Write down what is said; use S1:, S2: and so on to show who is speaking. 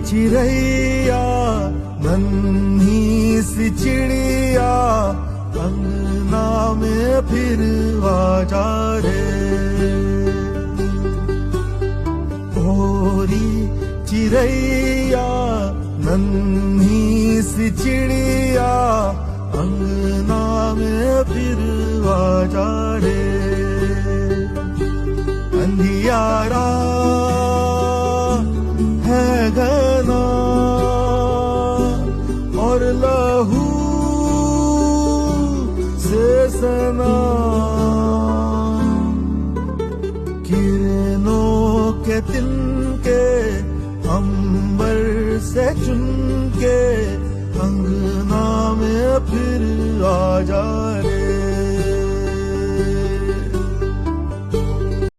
S1: चिड़ैया नन्ही सी चिड़िया अंगना में फिर आ जा रे। गोरी चिड़ैया नन्ही सी चिड़िया अंगना में फिर आ जा रे। अंधियारा है घना और लहू से सना, किरणों के तिनके अंबर से चुनके अंगना में फिर आ जा